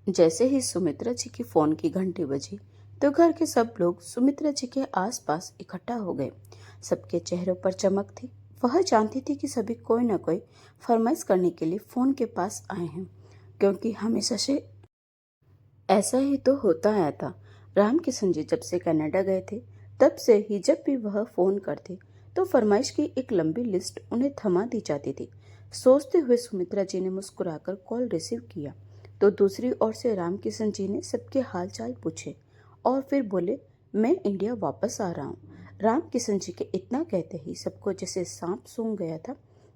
जैसे ही सुमित्रा जी की फोन की घंटी बजी तो घर के सब लोग सुमित्रा जी के आसपास इकट्ठा हो गए। सबके चेहरों पर चमक थी। वह जानती थी कि सभी कोई न कोई फरमाइश करने के लिए फोन के पास आए हैं, क्योंकि हमेशा से ऐसा ही तो होता आया था। राम किशन जी जब से कनाडा गए थे, तब से ही जब भी वह फोन करते तो फरमाइश की एक लंबी लिस्ट उन्हें थमा दी जाती थी। सोचते हुए सुमित्रा जी ने मुस्कुराकर कॉल रिसीव किया तो दूसरी ओर से राम किशन जी ने सबके हाल चाल पूछे और फिर बोले, मैं इंडिया वापस आ रहा हूँ। राम किशन जी के इतना कहते ही सबको जैसे सांप सूंघ गया था।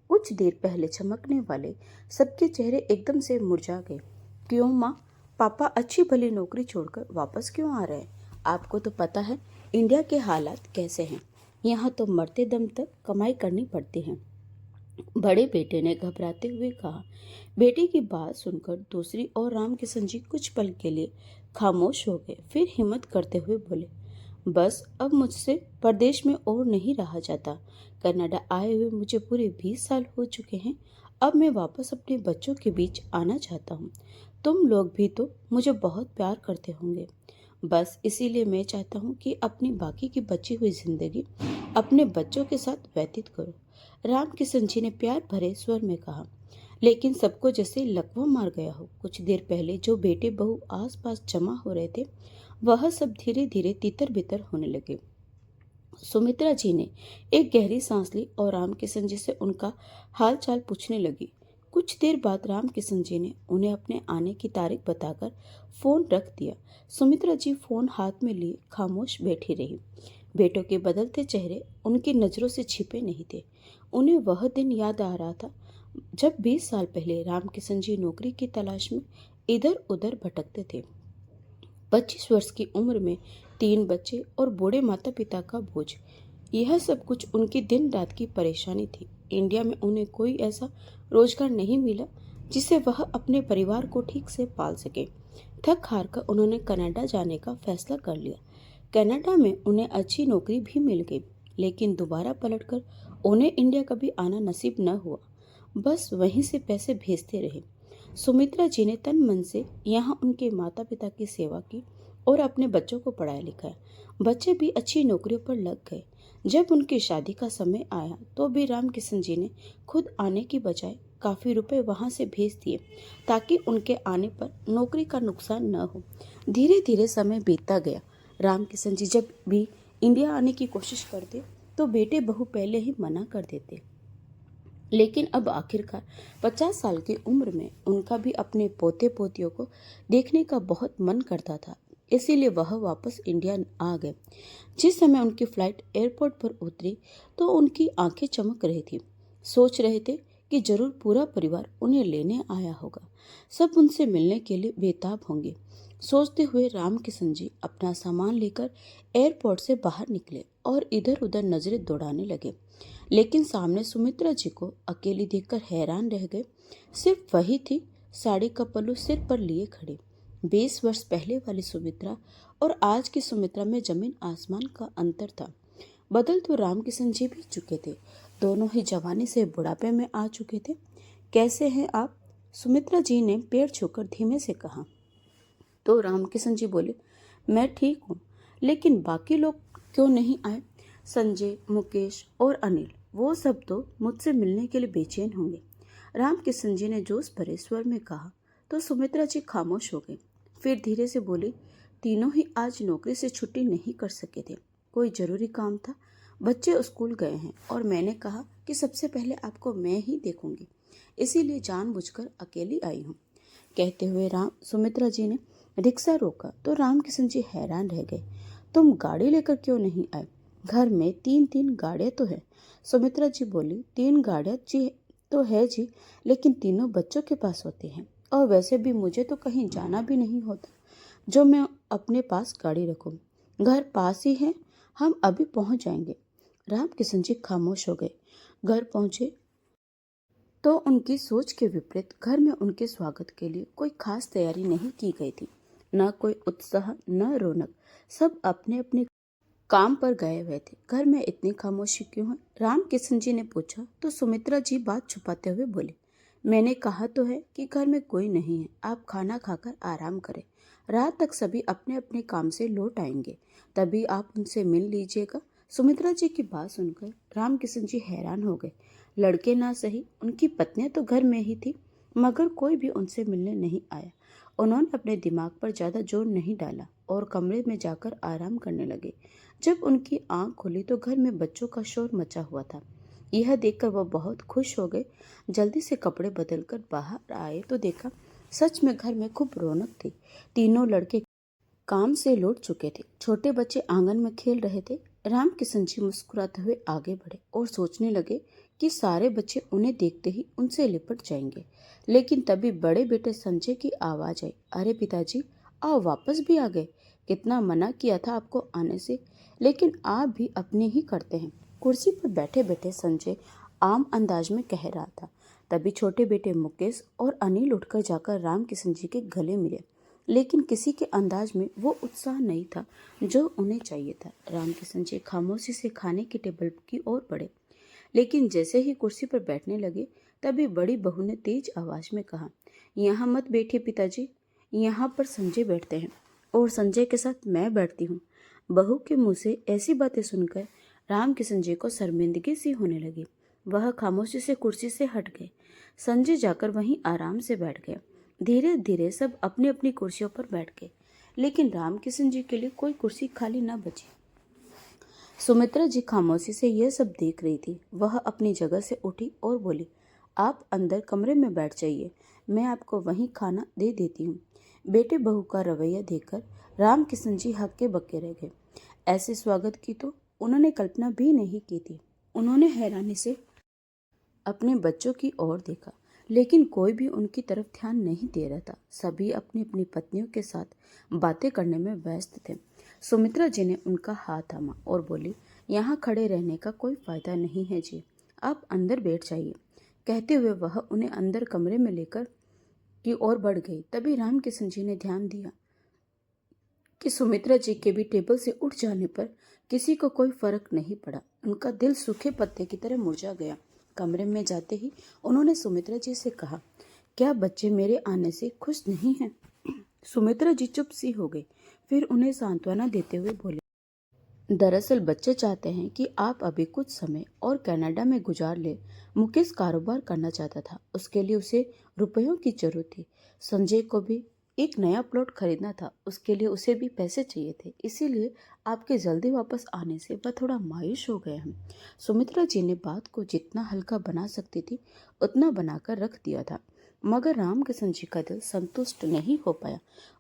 कुछ देर पहले चमकने वाले सबके चेहरे एकदम से मुरझा गए। क्यों माँ? पापा अच्छी भली नौकरी छोड़कर वापस क्यों आ रहे हैं? आपको तो पता है इंडिया के हालात कैसे हैं। यहाँ तो मरते दम तक कमाई करनी पड़ती है। बड़े बेटे ने घबराते हुए कहा। बेटे की बात सुनकर दूसरी ओर राम किशन जी कुछ पल के लिए खामोश हो गए, फिर हिम्मत करते हुए बोले, बस अब मुझसे परदेश में और नहीं रहा जाता। कनाडा आए हुए मुझे पूरे 20 साल हो चुके हैं। अब मैं वापस अपने बच्चों के बीच आना चाहता हूँ। तुम लोग भी तो मुझे बहुत प्यार करते होंगे। बस इसीलिए मैं चाहता हूँ कि अपनी बाकी की बची हुई जिंदगी अपने बच्चों के साथ व्यतीत करो। राम किशन जी ने प्यार भरे स्वर में कहा, लेकिन सबको जैसे लकवा मार गया हो। कुछ देर पहले जो बेटे बहू आस पास जमा हो रहे थे, वह सब धीरे धीरे तितर बितर होने लगे। सुमित्रा जी ने एक गहरी सांस ली और राम किशन जी से उनका हाल चाल पूछने लगी। कुछ देर बाद राम किशन जी ने उन्हें अपने आने की तारीख बताकर फोन रख दिया। सुमित्रा जी फोन हाथ में लिए खामोश बैठी रही। बेटों के बदलते चेहरे उनकी नजरों से छिपे नहीं थे। उन्हें वह दिन याद आ रहा था जब 20 साल पहले राम किशन जी नौकरी की तलाश में इधर उधर भटकते थे। 25 वर्ष की उम्र में 3 बच्चे और बूढ़े माता पिता का बोझ, यह सब कुछ उनकी दिन रात की परेशानी थी। इंडिया में उन्हें कोई ऐसा रोजगार नहीं मिला जिसे वह अपने परिवार को ठीक से पाल सके। थक हार कर उन्होंने कनाडा जाने का फैसला कर लिया। कनाडा में उन्हें अच्छी नौकरी भी मिल गई, लेकिन दोबारा पलटकर उन्हें इंडिया कभी आना नसीब न हुआ। बस वहीं से पैसे भेजते रहे। सुमित्रा जी ने तन मन से यहाँ उनके माता पिता की सेवा की और अपने बच्चों को पढ़ाया लिखाया। बच्चे भी अच्छी नौकरियों पर लग गए। जब उनकी शादी का समय आया तो भी राम किशन जी ने खुद आने की बजाय काफी रुपए वहां से भेज दिए, ताकि उनके आने पर नौकरी का नुकसान न हो। धीरे धीरे समय बीतता गया। राम किशन जी जब भी इंडिया आने की कोशिश करते तो बेटे बहू पहले ही मना कर देते। लेकिन अब आखिरकार 50 साल की उम्र में उनका भी अपने पोते पोतियों को देखने का बहुत मन करता था। इसीलिए वह वापस इंडिया आ गए। जिस समय उनकी फ्लाइट एयरपोर्ट पर उतरी तो उनकी आंखें चमक रही थी। सोच रहे थे कि जरूर पूरा परिवार उन्हें लेने आया होगा। सब उनसे मिलने के लिए बेताब होंगे। सोचते हुए राम किशन जी अपना सामान लेकर एयरपोर्ट से बाहर निकले और इधर उधर नजरें दौड़ाने लगे। लेकिन सामने सुमित्रा जी को अकेली देखकर हैरान रह गए। सिर्फ वही थी, साड़ी का पल्लू सिर पर लिए खड़े। 20 वर्ष पहले वाली सुमित्रा और आज की सुमित्रा में जमीन आसमान का अंतर था। बदल तो राम किशन जी भी चुके थे। दोनों ही जवानी से बुढ़ापे में आ चुके थे। कैसे हैं आप? सुमित्रा जी ने पैर छूकर धीमे से कहा। तो राम किशन जी बोले, मैं ठीक हूँ, लेकिन बाकी लोग क्यों नहीं आए? संजय, मुकेश और अनिल, वो सब तो मुझसे मिलने के लिए बेचैन होंगे। राम किशन जी ने जोश भरे स्वर में कहा तो सुमित्रा जी खामोश हो गई। फिर धीरे से बोली, तीनों ही आज नौकरी से छुट्टी नहीं कर सके थे। कोई जरूरी काम था। बच्चे स्कूल गए हैं और मैंने कहा कि सबसे पहले आपको मैं ही देखूंगी, इसीलिए जानबूझकर अकेली आई हूँ। कहते हुए राम सुमित्रा जी ने रिक्शा रोका तो राम किशन जी हैरान रह गए। तुम गाड़ी लेकर क्यों नहीं आए? घर में 3-3 गाड़ियां तो है। सुमित्रा जी बोली, 3 गाड़ियां जी तो है जी, लेकिन तीनों बच्चों के पास होती हैं, और वैसे भी मुझे तो कहीं जाना भी नहीं होता जो मैं अपने पास गाड़ी रखूं। घर पास ही है, हम अभी पहुंच जाएंगे। राम किशन जी खामोश हो गए। घर पहुंचे तो उनकी सोच के विपरीत घर में उनके स्वागत के लिए कोई खास तैयारी नहीं की गई थी। न कोई उत्साह, न रौनक। सब अपने अपने काम पर गए हुए थे। घर में इतनी खामोशी क्यों है? राम किशन जी ने पूछा तो सुमित्रा जी बात छुपाते हुए बोले, मैंने कहा तो है कि घर में कोई नहीं है, आप खाना खाकर आराम करें। रात तक सभी अपने अपने काम से लौट आएंगे, तभी आप उनसे मिल लीजिएगा। सुमित्रा जी की बात सुनकर रामकिशन जी हैरान हो गए। लड़के ना सही, उनकी पत्नियां तो घर में ही थी, मगर कोई भी उनसे मिलने नहीं आया। उन्होंने अपने दिमाग पर ज्यादा जोर नहीं डाला और कमरे में जाकर आराम करने लगे। जब उनकी आंख खुली तो घर में बच्चों का शोर मचा हुआ था। यह देखकर वह बहुत खुश हो गए। जल्दी से कपड़े बदलकर बाहर आए तो देखा सच में घर में खूब रौनक थी। तीनों लड़के काम से लौट चुके थे। छोटे बच्चे आंगन में खेल रहे थे। रामकिशन जी मुस्कुराते हुए आगे बढ़े और सोचने लगे कि सारे बच्चे उन्हें देखते ही उनसे लिपट जाएंगे। लेकिन तभी बड़े बेटे संजय की आवाज आई, अरे पिताजी, आप वापस भी आ गए। कितना मना किया था आपको आने से, लेकिन आप भी अपने ही करते हैं। कुर्सी पर बैठे बैठे संजय आम अंदाज में कह रहा था। तभी छोटे बेटे मुकेश और अनिल उठकर जाकर रामकिशन जी के गले मिले, लेकिन किसी के अंदाज में वो उत्साह नहीं था जो उन्हें चाहिए था। रामकिशन जी खामोशी से खाने की टेबल की ओर बढ़े, लेकिन जैसे ही कुर्सी पर बैठने लगे तभी बड़ी बहू ने तेज आवाज में कहा, यहाँ मत बैठिए पिताजी, यहाँ पर संजय बैठते हैं और संजय के साथ मैं बैठती हूँ। बहू के मुंह से ऐसी बातें सुनकर रामकिशन जी को शर्मिंदगी सी होने लगी। वह खामोशी से कुर्सी से हट गए। संजय जाकर वहीं आराम से बैठ गए। धीरे धीरे सब अपनी अपनी कुर्सियों पर बैठ गए, लेकिन रामकिशन जी के लिए कोई कुर्सी खाली न बची। सुमित्रा जी खामोशी से यह सब देख रही थी। वह अपनी जगह से उठी और बोली, आप अंदर कमरे में बैठ जाइए, मैं आपको वहीं खाना दे देती हूँ। बेटे बहू का रवैया देखकर रामकिशन जी हक्के बक्के रह गए। ऐसे स्वागत की तो उन्होंने कल्पना भी नहीं की थी। उन्होंने हैरानी से अपने बच्चों की ओर देखा, लेकिन कोई भी उनकी तरफ ध्यान नहीं दे रहा था। सभी अपनी अपनी पत्नियों के साथ बातें करने में व्यस्त थे। सुमित्रा जी ने उनका हाथ थामा और बोली, यहाँ खड़े रहने का कोई फायदा नहीं है जी, आप अंदर बैठ जाइए। कहते हुए वह उन्हें अंदर कमरे में लेकर की ओर बढ़ गई। तभी रामकिशन जी ने ध्यान दिया कि सुमित्रा जी के भी टेबल से उठ जाने पर किसी को कोई फर्क नहीं पड़ा। उनका दिल सूखे पत्ते की तरह मुरझा गया। कमरे में जाते ही उन्होंने सुमित्रा जी से कहा, क्या बच्चे मेरे आने से खुश नहीं हैं? सुमित्रा जी चुप सी हो गई। फिर उन्हें सांत्वना देते हुए बोले, दरअसल बच्चे चाहते हैं कि आप अभी कुछ समय और कनाडा में गुजार ले। मुकेश कारोबार करना चाहता था, उसके लिए उसे रुपयों की जरूरत थी। संजय को भी एक नया प्लॉट खरीदना था, उसके लिए उसे भी पैसे चाहिए थे। इसीलिए आपके जल्दी वापस आने से वह थोड़ा मायूस हो गए हैं। सुमित्रा जी ने बात को जितना हल्का बना सकती थी उतना बनाकर रख दिया था, मगर रामकिशन जी का दिल संतुष्ट नहीं हो पाया।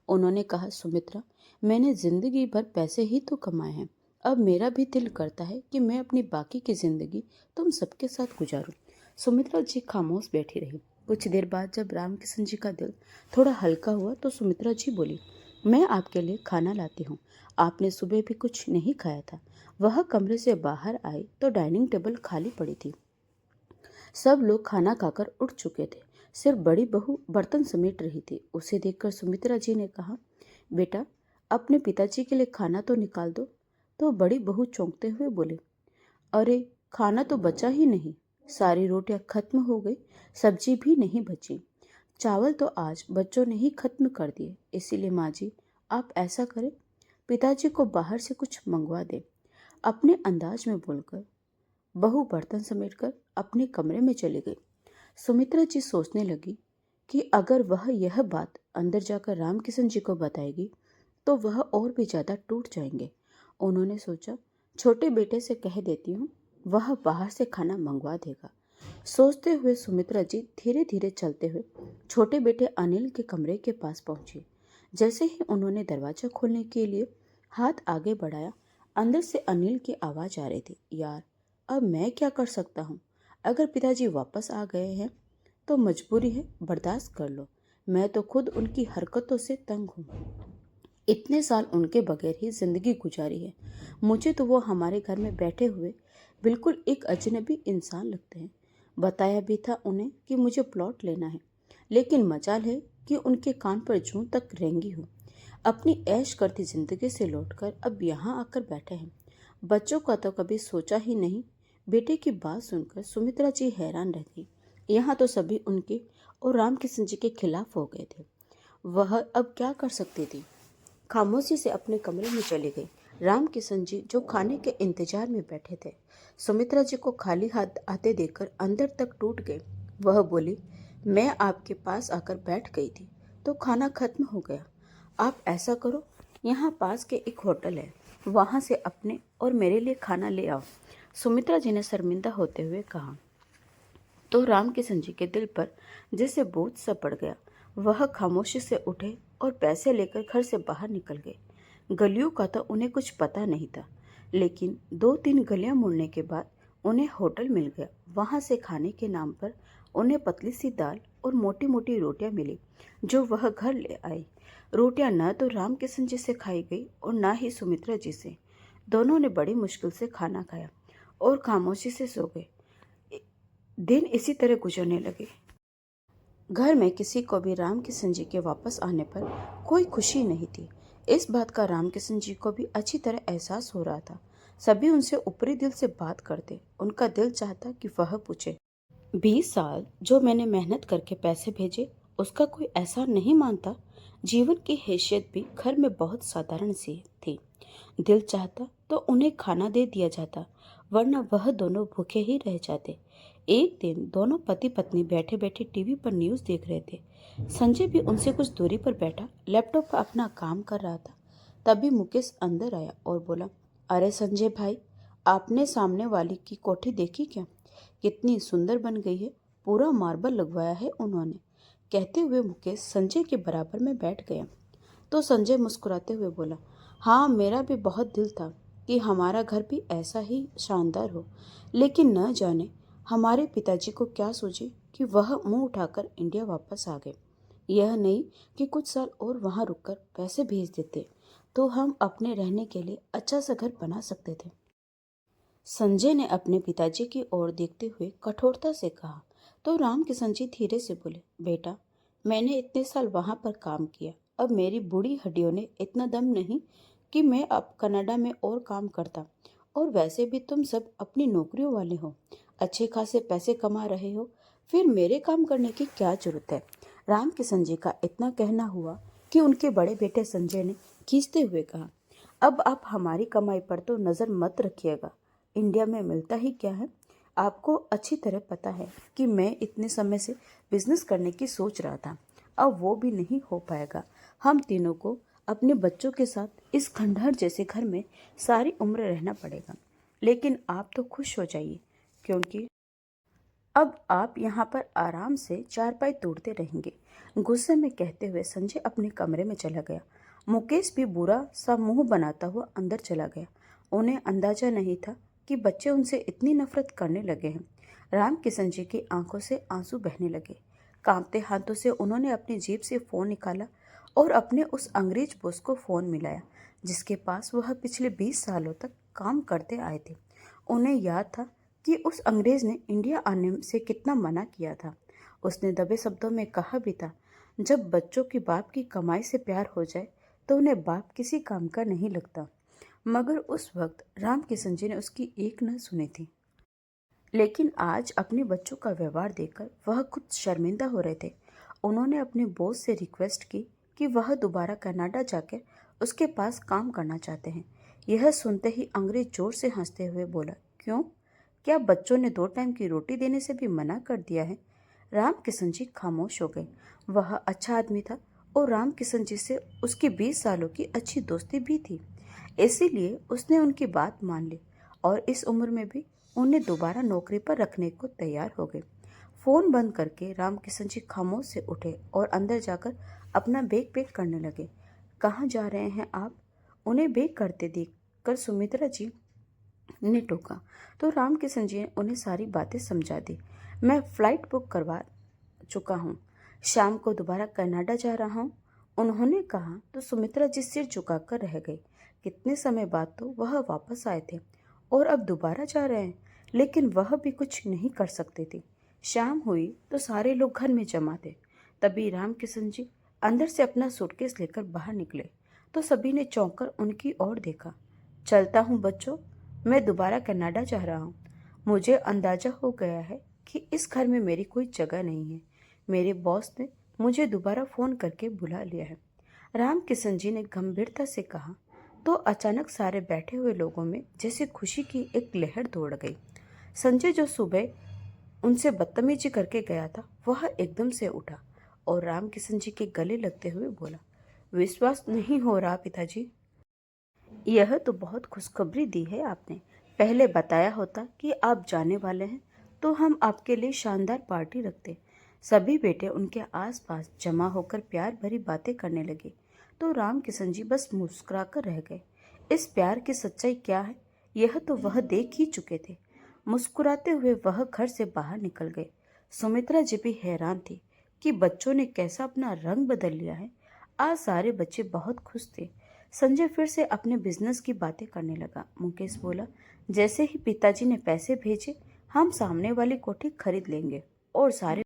उन्होंने कहा, सुमित्रा, मैंने जिंदगी भर पैसे ही तो कमाए हैं, अब मेरा भी दिल करता है कि मैं अपनी बाकी की जिंदगी तुम सबके साथ गुजारूं। सुमित्रा जी खामोश बैठी रही। कुछ देर बाद जब रामकिशन जी का दिल थोड़ा हल्का हुआ तो सुमित्रा जी बोली, मैं आपके लिए खाना लाती हूँ, आपने सुबह भी कुछ नहीं खाया था। वह कमरे से बाहर आई तो डाइनिंग टेबल खाली पड़ी थी। सब लोग खाना खाकर उठ चुके थे, सिर्फ बड़ी बहू बर्तन समेट रही थी। उसे देखकर सुमित्रा जी ने कहा, बेटा, अपने पिताजी के लिए खाना तो निकाल दो। तो बड़ी बहू चौंकते हुए बोले, अरे, खाना तो बचा ही नहीं, सारी रोटियां खत्म हो गई, सब्जी भी नहीं बची। चावल तो आज बच्चों ने ही खत्म कर दिए। इसीलिए माँ जी, आप ऐसा करें, पिताजी को बाहर से कुछ मंगवा दें। अपने अंदाज में बोलकर बहू बर्तन समेटकर अपने कमरे में चली गई। सुमित्रा जी सोचने लगी कि अगर वह यह बात अंदर जाकर रामकिशन जी को बताएगी तो वह और भी ज्यादा टूट जाएंगे। उन्होंने सोचा, छोटे बेटे से कह देती हूँ, वह बाहर से खाना मंगवा देगा। सोचते हुए सुमित्रा जी धीरे धीरे चलते हुए छोटे बेटे अनिल के कमरे के पास पहुंची। जैसे ही उन्होंने दरवाजा खोलने के लिए हाथ आगे बढ़ाया, अंदर से अनिल की आवाज आ रही थी, यार, अब मैं क्या कर सकता हूँ? अगर पिताजी वापस आ गए हैं तो मजबूरी है, बर्दाश्त कर लो। मैं तो खुद उनकी हरकतों से तंग हूँ। इतने साल उनके बगैर ही जिंदगी गुजारी है। मुझे तो वो हमारे घर में बैठे हुए बिल्कुल एक अजनबी इंसान लगते हैं। बताया भी था उन्हें कि मुझे प्लॉट लेना है, लेकिन मजाल है कि उनके कान पर जूं तक रेंगी हूँ। अपनी ऐश करती जिंदगी से लौटकर अब यहाँ आकर बैठे हैं। बच्चों का तो कभी सोचा ही नहीं। बेटे की बात सुनकर सुमित्रा जी हैरान रह गई। यहाँ तो सभी उनके और रामकिशन जी के खिलाफ हो गए थे। वह अब क्या कर सकती थी? खामोशी से अपने कमरे में चली गई। रामकिशन जी जो खाने के इंतजार में बैठे थे, सुमित्रा जी को खाली हाथ आते देखकर अंदर तक टूट गए। वह बोली, मैं आपके पास आकर बैठ गई थी तो खाना खत्म हो गया। आप ऐसा करो, यहाँ पास के एक होटल है, वहाँ से अपने और मेरे लिए खाना ले आओ। सुमित्रा जी ने शर्मिंदा होते हुए कहा। तो रामकिशन जी के दिल पर जैसे बोझ सा पड़ गया। वह खामोशी से उठे और पैसे लेकर घर से बाहर निकल गए। गलियों का तो उन्हें कुछ पता नहीं था, लेकिन 2-3 गलियां मुड़ने के बाद उन्हें होटल मिल गया। वहां से खाने के नाम पर उन्हें पतली सी दाल और मोटी मोटी रोटियां मिली, जो वह घर ले आई। रोटियां न तो रामकिशन जी से खाई गई और न ही सुमित्रा जी से। दोनों ने बड़ी मुश्किल से खाना खाया और खामोशी से सो गए। दिन इसी तरह गुजरने लगे। घर में किसी को भी रामकिशन जी के वापस आने पर कोई खुशी नहीं थी। इस बात का रामकिशन जी को भी अच्छी तरह एहसास हो रहा था। सभी उनसे ऊपरी दिल से बात करते। उनका दिल चाहता कि वह पूछे, 20 साल जो मैंने मेहनत करके पैसे भेजे, उसका कोई ऐसा नहीं मानता। जीवन की हैसियत भी घर में बहुत साधारण सी थी। दिल चाहता तो उन्हें खाना दे दिया जाता, वरना वह दोनों भूखे ही रह जाते। एक दिन दोनों पति पत्नी बैठे बैठे टीवी पर न्यूज़ देख रहे थे। संजय भी उनसे कुछ दूरी पर बैठा लैपटॉप पर अपना काम कर रहा था। तभी मुकेश अंदर आया और बोला, अरे संजय भाई, आपने सामने वाली की कोठी देखी क्या? कितनी सुंदर बन गई है, पूरा मार्बल लगवाया है उन्होंने। कहते हुए मुकेश संजय के बराबर में बैठ गया। तो संजय मुस्कुराते हुए बोला, हाँ, मेरा भी बहुत दिल था कि हमारा घर भी ऐसा ही शानदार हो, लेकिन न जाने हमारे पिताजी को क्या सूझे कि वह मुंह उठाकर इंडिया वापस आ गए। यह नहीं कि कुछ साल और वहां रुककर पैसे भेज देते तो हम अपने रहने के लिए अच्छा सा घर बना सकते थे। संजय ने अपने पिताजी की ओर देखते हुए कठोरता से कहा। तो रामकिशन जी धीरे से बोले, बेटा, मैंने इतने साल वहां पर काम किया, अब मेरी बूढ़ी हड्डियों ने इतना दम नहीं कि मैं अब कनाडा में और काम करता। और वैसे भी तुम सब अपनी नौकरियों वाले हो, अच्छे खासे पैसे कमा रहे हो, फिर मेरे काम करने की क्या जरूरत है? रामकिशन जी का इतना कहना हुआ कि उनके बड़े बेटे संजय ने खींचते हुए कहा, अब आप हमारी कमाई पर तो नजर मत रखिएगा। इंडिया में मिलता ही क्या है? आपको अच्छी तरह पता है कि मैं इतने समय से बिजनेस करने की सोच रहा था, अब वो भी नहीं हो पाएगा। हम तीनों को अपने बच्चों के साथ इस खंडहर जैसे घर में सारी उम्र रहना पड़ेगा। लेकिन आप तो खुश हो जाइए, क्योंकि अब आप यहाँ पर आराम से चारपाई तोड़ते रहेंगे। गुस्से में कहते हुए संजय अपने कमरे में चला गया। मुकेश भी बुरा सा मुंह बनाता हुआ अंदर चला गया। उन्हें अंदाजा नहीं था कि बच्चे उनसे इतनी नफरत करने लगे हैं। रामकिशन जी की आंखों से आंसू बहने लगे। कांपते हाथों से उन्होंने अपनी जेब से फोन निकाला और अपने उस अंग्रेज बॉस को फोन मिलाया, जिसके पास वह पिछले 20 सालों तक काम करते आए थे। उन्हें याद था कि उस अंग्रेज ने इंडिया आने से कितना मना किया था। उसने दबे शब्दों में कहा भी था, जब बच्चों की बाप की कमाई से प्यार हो जाए तो उन्हें बाप किसी काम का नहीं लगता। मगर उस वक्त रामकिशन जी ने उसकी एक न सुनी थी। लेकिन आज अपने बच्चों का व्यवहार देखकर वह खुद शर्मिंदा हो रहे थे। उन्होंने अपने बॉस से रिक्वेस्ट की कि वह दोबारा कनाडा जाकर उसके पास काम करना चाहते हैं। यह सुनते ही अंग्रेज जोर से हंसते हुए बोला, क्यों? क्या बच्चों ने 2 टाइम की रोटी देने से भी मना कर दिया है? रामकिशन जी खामोश हो गए। वह अच्छा आदमी था और रामकिशन जी से उसकी 20 सालों की अच्छी दोस्ती भी थी। इसीलिए उसने उनकी बात मान ली और इस उम्र में भी उन्हें दोबारा नौकरी पर रखने को तैयार हो गए। फोन बंद करके रामकिशन जी खामोश से उठे और अंदर जाकर अपना बैग पैक करने लगे। कहाँ जा रहे हैं आप? उन्हें बैग करते देखकर सुमित्रा जी ने टोका। तो रामकिशन जी ने उन्हें सारी बातें समझा दी। मैं फ्लाइट बुक करवा चुका हूँ, शाम को दोबारा कनाडा जा रहा हूँ, उन्होंने कहा। तो सुमित्रा जी सिर झुकाकर रह गई। कितने समय बाद तो वह वापस आए थे और अब दोबारा जा रहे हैं, लेकिन वह भी कुछ नहीं कर सकती थी। शाम हुई तो सारे लोग घर में जमा थे। तभी रामकिशन जी अंदर से अपना सूटकेस लेकर बाहर निकले तो सभी ने चौंक कर उनकी ओर देखा। चलता हूँ बच्चों, मैं दोबारा कनाडा जा रहा हूँ। मुझे अंदाजा हो गया है कि इस घर में मेरी कोई जगह नहीं है। मेरे बॉस ने मुझे दोबारा फ़ोन करके बुला लिया है। राम किशन जी ने गंभीरता से कहा। तो अचानक सारे बैठे हुए लोगों में जैसे खुशी की एक लहर दौड़ गई। संजय जो सुबह उनसे बदतमीजी करके गया था वह एकदम से उठा और राम किशन जी के गले लगते हुए बोला, विश्वास नहीं हो रहा पिताजी। यह तो बहुत खुशखबरी दी है आपने। पहले बताया होता कि आप जाने वाले हैं तो हम आपके लिए शानदार पार्टी रखते। सभी बेटे उनके आसपास जमा होकर प्यार भरी बातें करने लगे तो राम किशन जी बस मुस्कुराकर रह गए। इस प्यार की सच्चाई क्या है यह तो वह देख ही चुके थे। मुस्कुराते हुए वह घर से बाहर निकल गए। सुमित्रा जी भी हैरान थी कि बच्चों ने कैसा अपना रंग बदल लिया है। आज सारे बच्चे बहुत खुश थे। संजय फिर से अपने बिजनेस की बातें करने लगा। मुकेश बोला, जैसे ही पिताजी ने पैसे भेजे हम सामने वाली कोठी खरीद लेंगे और सारे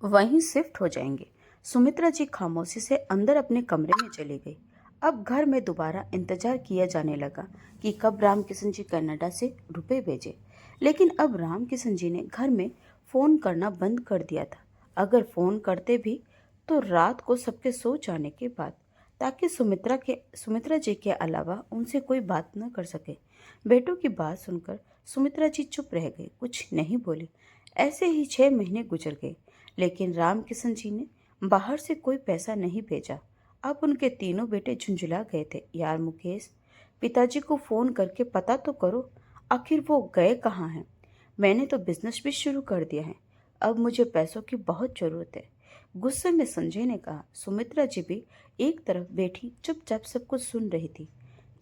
वहीं शिफ्ट हो जाएंगे। सुमित्रा जी खामोशी से अंदर अपने कमरे में चली गई। अब घर में दोबारा इंतजार किया जाने लगा कि कब राम किशन जी कनाडा से रुपए भेजे। लेकिन अब राम किशन जी ने घर में फोन करना बंद कर दिया था। अगर फोन करते भी तो रात को सबके सो जाने के बाद, ताकि सुमित्रा जी के अलावा उनसे कोई बात न कर सके। बेटों की बात सुनकर सुमित्रा जी चुप रह गई, कुछ नहीं बोली। ऐसे ही 6 महीने गुजर गए, लेकिन राम किशन जी ने बाहर से कोई पैसा नहीं भेजा। अब उनके तीनों बेटे झुंझुला गए थे। यार मुकेश, पिताजी को फोन करके पता तो करो, आखिर वो गए कहाँ हैं। मैंने तो बिजनेस भी शुरू कर दिया है, अब मुझे पैसों की बहुत जरूरत है। गुस्से में संजय ने कहा। सुमित्रा जी भी एक तरफ बैठी चुपचाप सब कुछ सुन रही थी।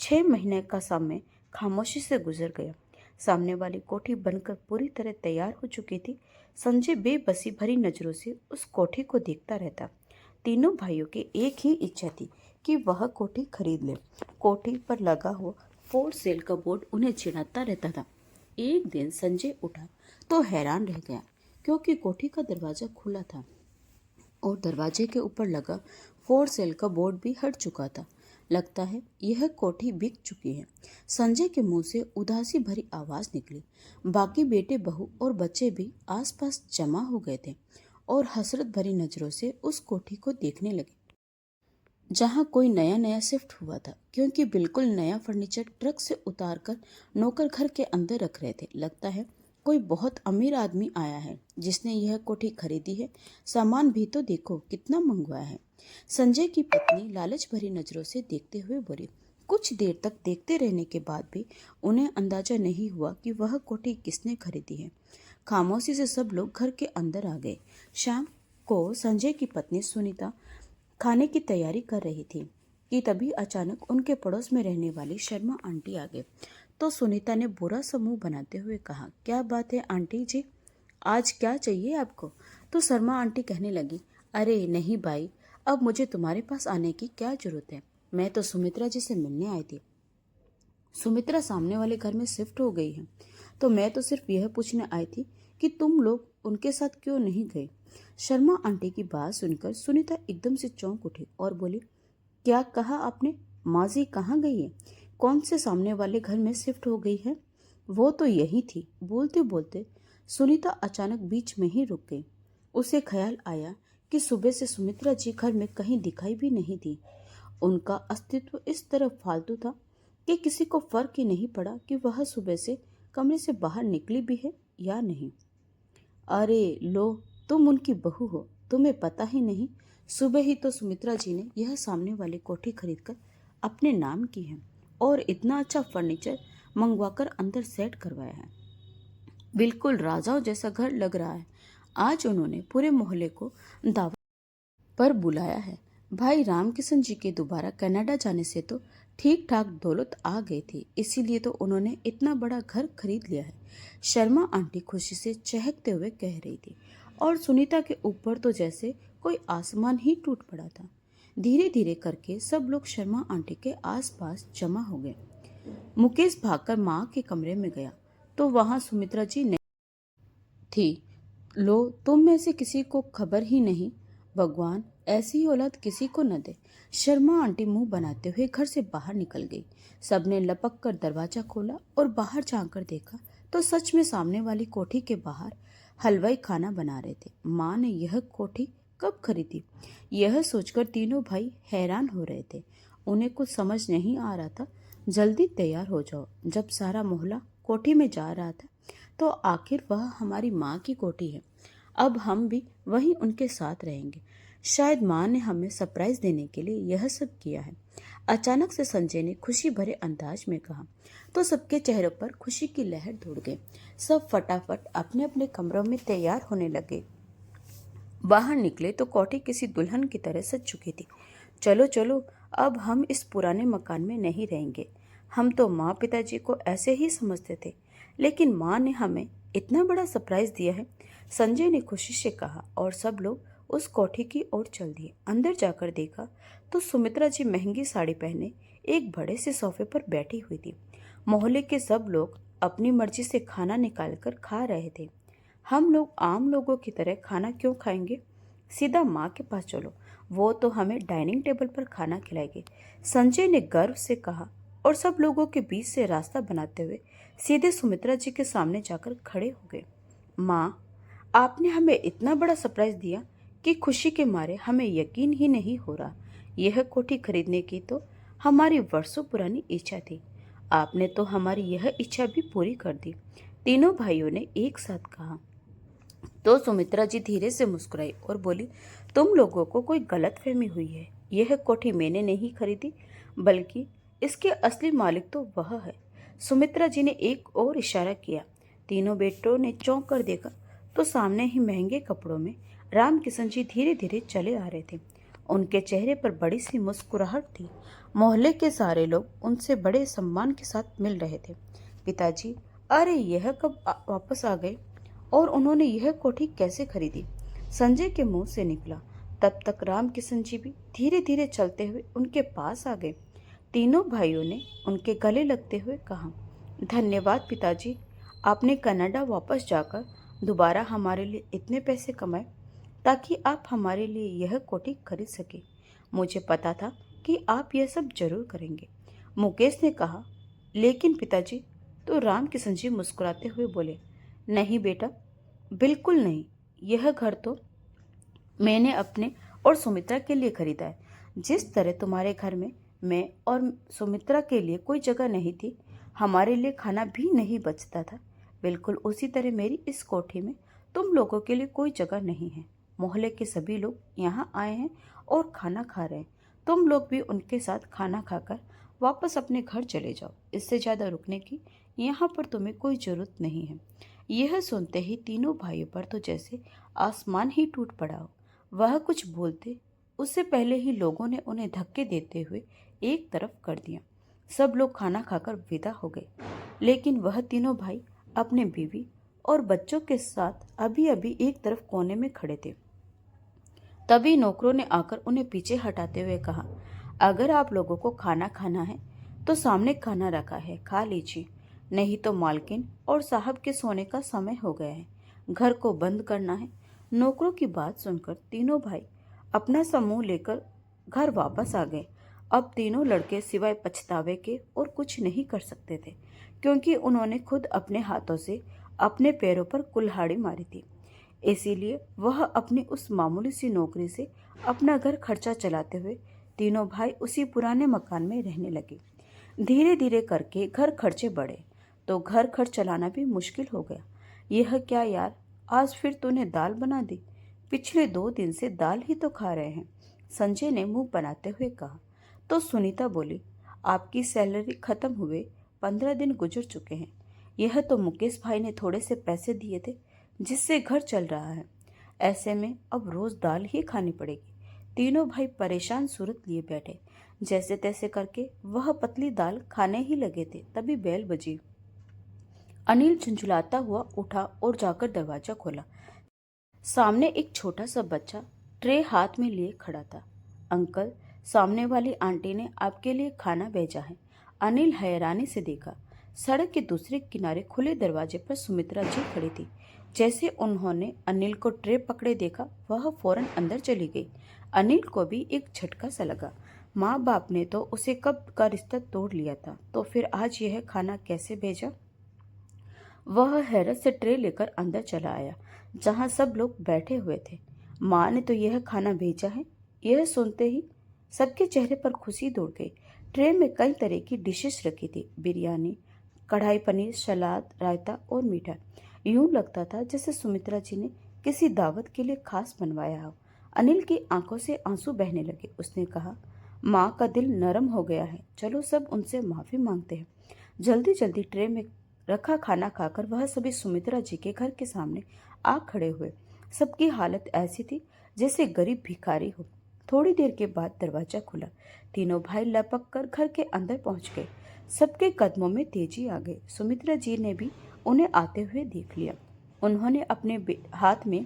6 महीने का समय खामोशी से गुजर गया। सामने वाली कोठी बनकर पूरी तरह तैयार हो चुकी थी। संजय बेबसी भरी नजरों से उस कोठी को देखता रहता। तीनों भाइयों की एक ही इच्छा थी कि वह कोठी खरीद ले। कोठी पर लगा हुआ फॉर सेल का बोर्ड उन्हें चिढ़ाता रहता था। एक दिन संजय उठा तो हैरान रह गया, क्योंकि कोठी का दरवाजा खुला था और दरवाजे के ऊपर लगा फॉर सेल का बोर्ड भी हट चुका था। लगता है यह कोठी बिक चुकी है। संजय के मुंह से उदासी भरी आवाज निकली। बाकी बेटे बहू और बच्चे भी आसपास जमा हो गए थे और हसरत भरी नजरों से उस कोठी को देखने लगे, जहां कोई नया नया शिफ्ट हुआ था, क्योंकि बिल्कुल नया फर्नीचर ट्रक से उतारकर नौकर घर के अंदर रख रहे थे। लगता है कोई बहुत अमीर आदमी आया है जिसने यह कोठी खरीदी है। सामान भी तो देखो कितना मंगवाया है। संजय की पत्नी लालच भरी नजरों से देखते हुए बोली। कुछ देर तक देखते रहने के बाद भी उन्हें अंदाजा नहीं हुआ कि वह कोठी किसने खरीदी है। खामोशी से सब लोग घर के अंदर आ गए। शाम को संजय की पत्नी सुनीता खाने की तैयारी कर रही थी कि तभी अचानक उनके पड़ोस में रहने वाली शर्मा आंटी आ गए। तो सुनीता ने बुरा सा मुंह बनाते हुए कहा, क्या बात है आंटी जी, आज क्या चाहिए आपको। तो शर्मा आंटी कहने लगी, अरे नहीं भाई, अब मुझे तुम्हारे पास आने की क्या जरूरत है। मैं तो सुमित्रा जी से मिलने आई थी। सुमित्रा सामने वाले घर में शिफ्ट हो गई है, तो मैं तो सिर्फ यह पूछने आई थी कि तुम लोग उनके साथ क्यों नहीं गए। शर्मा आंटी की बात सुनकर सुनीता एकदम से चौंक उठी और बोली, क्या कहा आपने, माजी कहाँ गई है, कौन से सामने वाले घर में शिफ्ट हो गई है। वो तो यही थी। बोलते बोलते सुनीता अचानक बीच में ही रुक गई। उसे ख्याल आया कि सुबह से सुमित्रा जी घर में कहीं दिखाई भी नहीं दी। उनका अस्तित्व इस तरह फालतू था कि किसी को फर्क ही नहीं पड़ा कि वह सुबह से कमरे से बाहर निकली भी है या नहीं। अरे लो, तुम उनकी बहू हो, तुम्हें पता ही नहीं। सुबह ही तो सुमित्रा जी ने यह सामने वाली कोठी खरीदकर अपने नाम की है और इतना अच्छा फर्नीचर मंगवाकर अंदर सेट करवाया है। बिल्कुल राजाओं जैसा घर लग रहा है। आज उन्होंने पूरे मोहल्ले को दावत पर बुलाया है। भाई रामकिशन जी के दोबारा कनाडा जाने से तो ठीक ठाक दौलत आ गई थी, इसीलिए तो उन्होंने इतना बड़ा घर खरीद लिया है। शर्मा आंटी खुशी से चहकते हुए कह रही थी और सुनीता के ऊपर तो जैसे कोई आसमान ही टूट पड़ा था। धीरे धीरे करके सब लोग शर्मा आंटी के आसपास जमा हो गए। मुकेश भागकर माँ के कमरे में गया तो वहां सुमित्रा जी नहीं थी। लो, तुम में से किसी को खबर ही नहीं, भगवान ऐसी औलाद किसी को न दे। शर्मा आंटी मुंह बनाते हुए घर से बाहर निकल गई। सबने लपक कर दरवाजा खोला और बाहर झांक कर देखा तो सच में सामने वाली कोठी के बाहर हलवाई खाना बना रहे थे। माँ ने यह कोठी कब खरीदी, यह सोचकर तीनों भाई हैरान हो रहे थे। उन्हें कुछ समझ नहीं आ रहा था। जल्दी तैयार हो जाओ। जब सारा मोहल्ला कोठी में जा रहा था तो आखिर वह हमारी माँ की कोठी है। अब हम भी वहीं उनके साथ रहेंगे। शायद माँ ने हमें सरप्राइज देने के लिए यह सब किया है। अचानक से संजय ने खुशी भरे अंदाज में कहा तो सबके चेहरों पर खुशी की लहर दौड़ गई। सब फटाफट अपने अपने कमरों में तैयार होने लगे। बाहर निकले तो कोठी किसी दुल्हन की तरह सज चुकी थी। चलो चलो, अब हम इस पुराने मकान में नहीं रहेंगे। हम तो माँ पिताजी को ऐसे ही समझते थे, लेकिन माँ ने हमें इतना बड़ा सरप्राइज दिया है, संजय ने खुशी से कहा। और सब लोग उस कोठी की ओर चल दिए। अंदर जाकर देखा तो सुमित्रा जी महंगी साड़ी पहने एक बड़े से सोफे पर बैठी हुई थी। मोहल्ले के सब लोग अपनी मर्जी से खाना निकालकर खा रहे थे। हम लोग आम लोगों की तरह खाना क्यों खाएंगे? सीधा माँ के पास चलो, वो तो हमें डाइनिंग टेबल पर खाना खिलाएगी, संजय ने गर्व से कहा। और सब लोगों के बीच से रास्ता बनाते हुए सीधे सुमित्रा जी के सामने जाकर खड़े हो गए। माँ, आपने हमें इतना बड़ा सरप्राइज दिया कि खुशी के मारे हमें यकीन ही नहीं हो रहा। यह कोठी खरीदने की तो हमारी वर्षों पुरानी इच्छा थी। आपने तो हमारी यह इच्छा भी पूरी कर दी, तीनों भाइयों ने एक साथ कहा। तो सुमित्रा जी धीरे से मुस्कुराई और बोली, तुम लोगों को कोई गलतफहमी हुई है। यह कोठी मैंने नहीं खरीदी, बल्कि इसके असली मालिक तो वह है। सुमित्रा जी ने एक और इशारा किया। तीनों बेटों ने चौंक कर देखा तो सामने ही महंगे कपड़ों में राम किशन जी धीरे धीरे चले आ रहे थे। उनके चेहरे पर बड़ी सी मुस्कुराहट थी। मोहल्ले के सारे लोग उनसे बड़े सम्मान के साथ मिल रहे थे। पिताजी, अरे यह कब वापस आ गए? और उन्होंने यह कोठी कैसे खरीदी? संजय के मुंह से निकला। तब तक राम किशन जी भी धीरे धीरे चलते हुए उनके पास आ गए। तीनों भाइयों ने उनके गले लगते हुए कहा, धन्यवाद पिताजी, आपने कनाडा वापस जाकर दोबारा हमारे लिए इतने पैसे कमाए ताकि आप हमारे लिए यह कोठी खरीद सके। मुझे पता था कि आप यह सब जरूर करेंगे, मुकेश ने कहा। लेकिन पिताजी, तो राम किशन जी मुस्कुराते हुए बोले, नहीं बेटा, बिल्कुल नहीं। यह घर तो मैंने अपने और सुमित्रा के लिए खरीदा है। जिस तरह तुम्हारे घर में मैं और सुमित्रा के लिए कोई जगह नहीं थी, हमारे लिए खाना भी नहीं बचता था, बिल्कुल उसी तरह मेरी इस कोठी में तुम लोगों के लिए कोई जगह नहीं है। मोहल्ले के सभी लोग यहाँ आए हैं और खाना खा रहे हैं। तुम लोग भी उनके साथ खाना खाकर वापस अपने घर चले जाओ। इससे ज़्यादा रुकने की यहाँ पर तुम्हें कोई ज़रूरत नहीं है। यह सुनते ही तीनों भाइयों पर तो जैसे आसमान ही टूट पड़ा हो। वह कुछ बोलते उससे पहले ही लोगों ने उन्हें धक्के देते हुए एक तरफ कर दिया। सब लोग खाना खाकर विदा हो गए, लेकिन वह तीनों भाई अपने बीवी और बच्चों के साथ अभी अभी एक तरफ कोने में खड़े थे। तभी नौकरों ने आकर उन्हें पीछे हटाते हुए कहा, अगर आप लोगों को खाना खाना है तो सामने खाना रखा है, खा लीजिए, नहीं तो मालकिन और साहब के सोने का समय हो गया है, घर को बंद करना है। नौकरों की बात सुनकर तीनों भाई अपना समूह लेकर घर वापस आ गए। अब तीनों लड़के सिवाय पछतावे के और कुछ नहीं कर सकते थे, क्योंकि उन्होंने खुद अपने हाथों से अपने पैरों पर कुल्हाड़ी मारी थी। इसीलिए वह अपनी उस मामूली सी नौकरी से अपना घर खर्चा चलाते हुए तीनों भाई उसी पुराने मकान में रहने लगे। धीरे धीरे करके घर खर्चे बढ़े तो घर खर्च चलाना भी मुश्किल हो गया। यह क्या यार, आज फिर तूने दाल बना दी? पिछले 2 दिन से दाल ही तो खा रहे हैं, संजय ने मुंह बनाते हुए कहा। तो सुनीता बोली, आपकी सैलरी खत्म हुए 15 दिन गुजर चुके हैं। यह तो मुकेश भाई ने थोड़े से पैसे दिए थे जिससे घर चल रहा है, ऐसे में अब रोज दाल ही खानी पड़ेगी। तीनों भाई परेशान सूरत लिए बैठे। जैसे तैसे करके वह पतली दाल खाने ही लगे थे, तभी बेल बजी। अनिल झुंझुलाता हुआ उठा और जाकर दरवाजा खोला। सामने एक छोटा सा बच्चा ट्रे हाथ में लिए खड़ा था। अंकल, सामने वाली आंटी ने आपके लिए खाना भेजा है। अनिल हैरानी से देखा। सड़क के दूसरे किनारे खुले दरवाजे पर सुमित्रा जी खड़ी थी। जैसे उन्होंने अनिल को ट्रे पकड़े देखा, वह फौरन अंदर चली गई। अनिल को भी एक झटका सा लगा। माँ बाप ने तो उसे कब का रिश्ता तोड़ लिया था, तो फिर आज यह खाना कैसे भेजा? वह हैरत से ट्रे लेकर अंदर चला आया। जहाँ सब लोग बैठे हुए थे। माँ ने तो यह खाना भेजा है। यह सुनते ही सबके चेहरे पर खुशी दौड़ गई। ट्रे में कई तरह की डिशेस रखी थी, बिरयानी, कढ़ाई पनीर, सलाद, रायता और मीठा। यूं लगता था जैसे सुमित्रा जी ने किसी दावत के लिए खास बनवाया हो। अनिल की आंखों से आंसू बहने लगे। उसने कहा, माँ का दिल नरम हो गया है, चलो सब उनसे माफी मांगते हैं। जल्दी जल्दी ट्रे में रखा खाना खाकर वह सभी सुमित्रा जी के घर के सामने आ खड़े हुए। सबकी हालत ऐसी थी जैसे गरीब भिखारी हो। थोड़ी देर के बाद दरवाजा खुला। तीनों भाई लपक कर घर के अंदर पहुंच गए। सबके कदमों में तेजी आ गई। सुमित्रा जी ने भी उन्हें आते हुए देख लिया। उन्होंने अपने हाथ में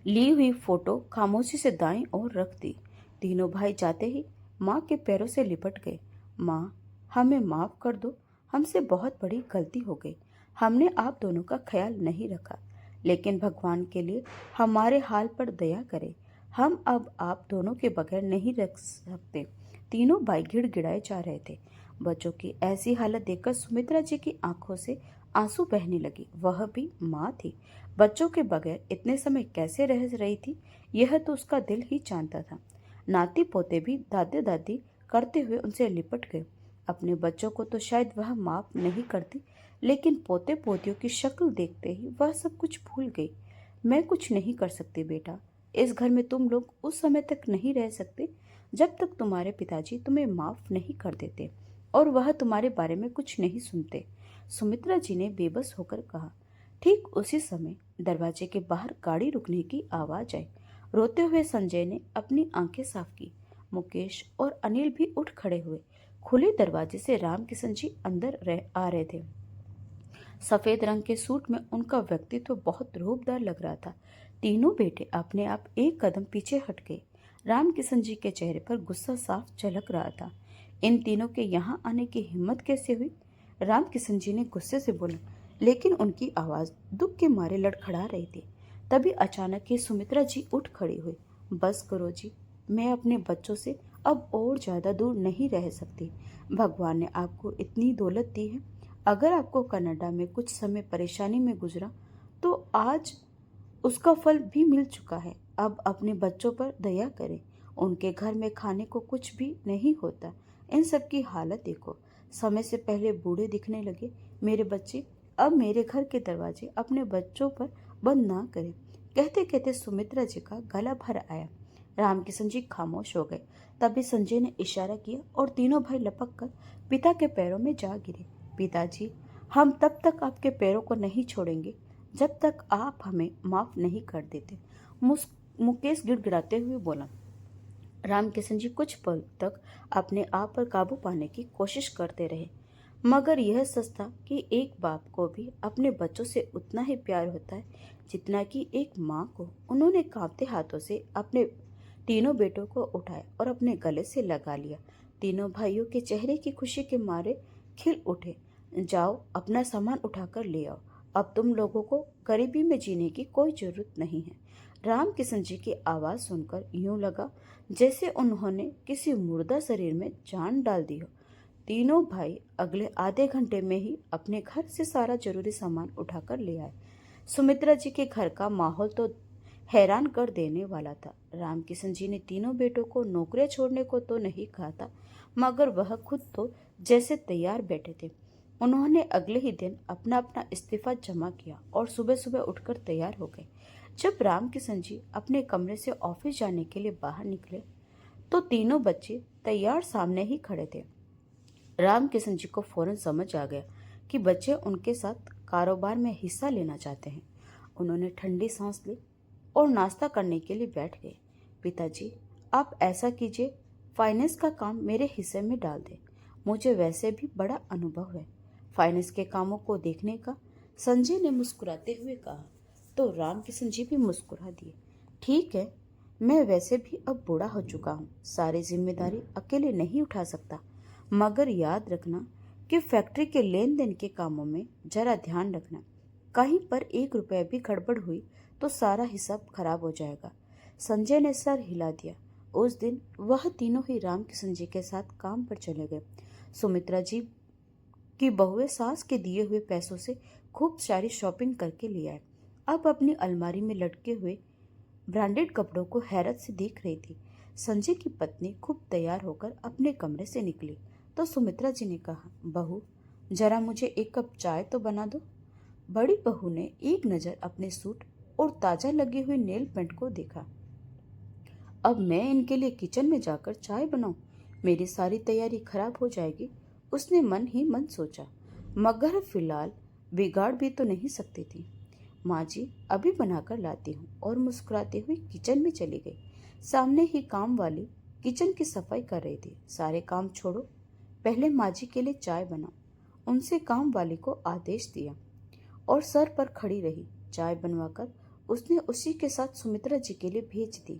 ली हुई फोटो खामोशी से दाईं ओर रख दी। तीनों भाई जाते ही माँ के पैरों से लिपट गए। माँ, हमें माफ कर दो, हमसे बहुत बड़ी गलती हो गई। हमने आप दोनों का ख्याल नहीं रखा, लेकिन भगवान के लिए हमारे हाल पर दया करें। हम अब आप दोनों के बगैर नहीं रख सकते। तीनों भाई गिड़गिड़ाए जा रहे थे। बच्चों की ऐसी हालत देखकर सुमित्रा जी की आंखों से आंसू बहने लगे। वह भी माँ थी। बच्चों के बगैर इतने समय कैसे रह रही थी, यह तो उसका दिल ही जानता था। नाती पोते भी दादे दादी करते हुए उनसे लिपट गए। अपने बच्चों को तो शायद वह माफ नहीं करती, लेकिन पोते पोतियों की शक्ल देखते ही वह सब कुछ भूल गई। मैं कुछ नहीं कर सकती बेटा। इस घर में तुम लोग उस समय तक नहीं रह सकते जब तक तुम्हारे पिताजी तुम्हें माफ नहीं कर देते और वह तुम्हारे बारे में कुछ नहीं सुनते। सुमित्रा जी ने बेबस होकर कहा। ठीक उसी समय दरवाजे के बाहर गाड़ी रुकने की आवाज आई। रोते हुए संजय ने अपनी आंखें साफ की। मुकेश और अनिल भी उठ खड़े हुए। खुले दरवाजे से रामकिशन जी अंदर आ रहे थे। सफेद रंग के सूट में उनका व्यक्तित्व बहुत रूपदार लग रहा था। तीनों बेटे अपने आप एक कदम पीछे हट गए। रामकिशन जी के चेहरे पर गुस्सा साफ झलक रहा था। इन तीनों के यहाँ आने की हिम्मत कैसे हुई? रामकिशन जी ने गुस्से से बोला, लेकिन उनकी आवाज दुख के मारे लड़खड़ा रही थी। तभी अचानक ही सुमित्रा जी उठ खड़ी हुई। बस करो जी, मैं अपने बच्चों से अब और ज्यादा दूर नहीं रह सकती। भगवान ने आपको इतनी दौलत दी है। अगर आपको कनाडा में कुछ समय परेशानी में गुजरा तो आज उसका फल भी मिल चुका है। अब अपने बच्चों पर दया करें। उनके घर में खाने को कुछ भी नहीं होता। इन सब की हालत देखो, समय से पहले बूढ़े दिखने लगे। मेरे बच्चे, अब मेरे घर के दरवाजे अपने बच्चों पर बंद ना करें। कहते कहते सुमित्रा जी का गला भर आया। रामकिशन जी खामोश हो गए। तभी संजय ने इशारा किया और तीनों भाई लपक कर पिता के पैरों में जा गिरे। पिताजी, हम तब तक आपके पैरों को नहीं छोड़ेंगे जब तक आप हमें माफ नहीं कर देते। मुकेश गिड़गिड़ाते हुए बोला। रामकिशन जी कुछ पल तक अपने आप पर काबू पाने की कोशिश करते रहे, मगर यह सच था कि एक बाप को भी अपने बच्चों से उतना ही प्यार होता है जितना कि एक माँ को। उन्होंने कांपते हाथों से अपने तीनों बेटों को उठाया और अपने गले से लगा लिया। तीनों भाइयों के चेहरे की खुशी के मारे खिल उठे। जाओ, अपना सामान उठाकर ले आओ। अब तुम लोगों को गरीबी में जीने की कोई जरूरत नहीं है। रामकिशन जी की आवाज सुनकर यूं लगा जैसे उन्होंने किसी मुर्दा शरीर में जान डाल दी हो। तीनों भाई अगले आधे घंटे में ही अपने घर से सारा जरूरी सामान उठाकर ले आए। सुमित्रा जी के घर का माहौल तो हैरान कर देने वाला था। रामकिशन जी ने तीनों बेटों को नौकरियां छोड़ने को तो नहीं कहा था, मगर वह खुद तो जैसे तैयार बैठे थे। उन्होंने अगले ही दिन अपना अपना इस्तीफा जमा किया और सुबह सुबह उठकर तैयार हो गए। जब रामकिशन जी अपने कमरे से ऑफिस जाने के लिए बाहर निकले तो तीनों बच्चे तैयार सामने ही खड़े थे। रामकिशन जी को फौरन समझ आ गया कि बच्चे उनके साथ कारोबार में हिस्सा लेना चाहते हैं। उन्होंने ठंडी सांस ली और नाश्ता करने के लिए बैठ गए। पिताजी, आप ऐसा कीजिए, फाइनेंस का काम मेरे हिस्से में डाल दें। मुझे वैसे भी बड़ा अनुभव है फाइनेंस के कामों को देखने का। संजय ने मुस्कुराते हुए कहा तो रामकिशन जी भी मुस्कुरा दिए। ठीक है, मैं वैसे भी अब बूढ़ा हो चुका हूँ, सारी जिम्मेदारी अकेले नहीं उठा सकता, मगर याद रखना कि फैक्ट्री के लेन देन के कामों में जरा ध्यान रखना। कहीं पर 1 रुपया भी गड़बड़ हुई तो सारा हिसाब खराब हो जाएगा। संजय ने सर हिला दिया। उस दिन वह तीनों ही रामकिशन जी के साथ काम पर चले गए। सुमित्रा जी की बहुएं सास के दिए हुए पैसों से खूब सारी शॉपिंग करके ले आए। अब अपनी अलमारी में लटके हुए ब्रांडेड कपड़ों को हैरत से देख रही थी। संजय की पत्नी खूब तैयार होकर अपने कमरे से निकली तो सुमित्रा जी ने कहा, बहू जरा मुझे एक कप चाय तो बना दो। बड़ी बहू ने एक नज़र अपने सूट और ताजा लगी हुई नेल पेंट को देखा। अब मैं इनके लिए किचन में जाकर चाय बनाऊं, मेरी सारी तैयारी खराब हो जाएगी, उसने मन ही मन सोचा। मगर फिलहाल बिगाड़ भी तो नहीं सकती थी। माँ जी अभी बनाकर लाती हूँ, और मुस्कुराती हुई किचन में चली गई। सामने ही काम वाली किचन की सफाई कर रही थी। सारे काम छोड़ो, पहले माँ जी के लिए चाय बनाओ, उनसे काम वाली को आदेश दिया और सर पर खड़ी रही। चाय बनवाकर उसने उसी के साथ सुमित्रा जी के लिए भेज दी।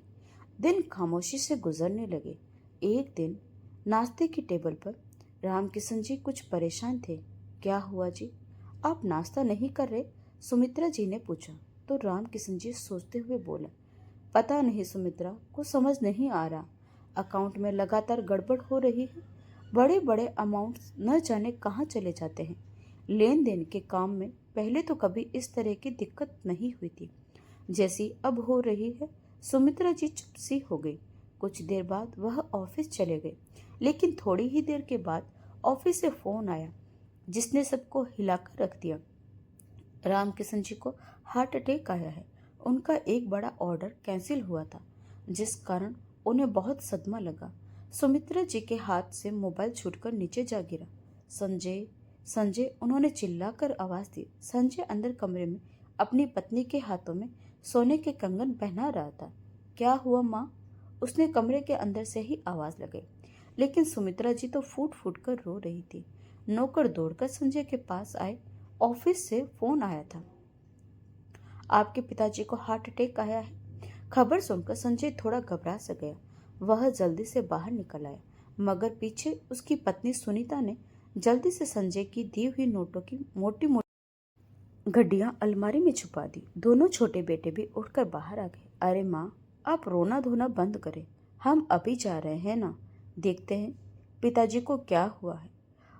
दिन खामोशी से गुजरने लगे। एक दिन नाश्ते की टेबल पर रामकिशन जी कुछ परेशान थे। क्या हुआ जी, आप नाश्ता नहीं कर रहे? सुमित्रा जी ने पूछा तो रामकिशन जी सोचते हुए बोला, पता नहीं सुमित्रा, को समझ नहीं आ रहा। अकाउंट में लगातार गड़बड़ हो रही है। बड़े बड़े अमाउंट्स न जाने कहाँ चले जाते हैं। लेन देन के काम में पहले तो कभी इस तरह की दिक्कत नहीं हुई थी जैसी अब हो रही है। सुमित्रा जी चुप सी हो गई। कुछ देर बाद वह ऑफिस चले गए, लेकिन थोड़ी ही देर के बाद ऑफिस से फोन आया जिसने सबको हिलाकर रख दिया। रामकिशन जी को हार्ट अटैक आया है। उनका एक बड़ा ऑर्डर कैंसिल हुआ था, जिस कारण उन्हें बहुत सदमा लगा। सुमित्रा जी के हाथ से मोबाइल छूटकर नीचे जा गिरा। संजय, संजय, उन्होंने चिल्लाकर आवाज दी। संजय अंदर कमरे में अपनी पत्नी के हाथों में सोने के कंगन पहना रहा था। क्या हुआ माँ? उसने कमरे के अंदर से ही आवाज लगाई, लेकिन सुमित्रा जी तो फूट फूट कर रो रही थी। नौकर दौड़कर संजय के पास आए। ऑफिस से फोन आया था, आपके पिताजी को हार्ट अटैक आया है। खबर सुनकर संजय थोड़ा घबरा सा गया। वह जल्दी से बाहर निकल आया, मगर पीछे उसकी पत्नी सुनीता ने जल्दी से संजय की दी हुई नोटों की मोटी मोटी गड्डियां अलमारी में छुपा दी। दोनों छोटे बेटे भी उठकर बाहर आ गए। अरे माँ, आप रोना धोना बंद करें, हम अभी जा रहे हैं ना, देखते हैं पिताजी को क्या हुआ है,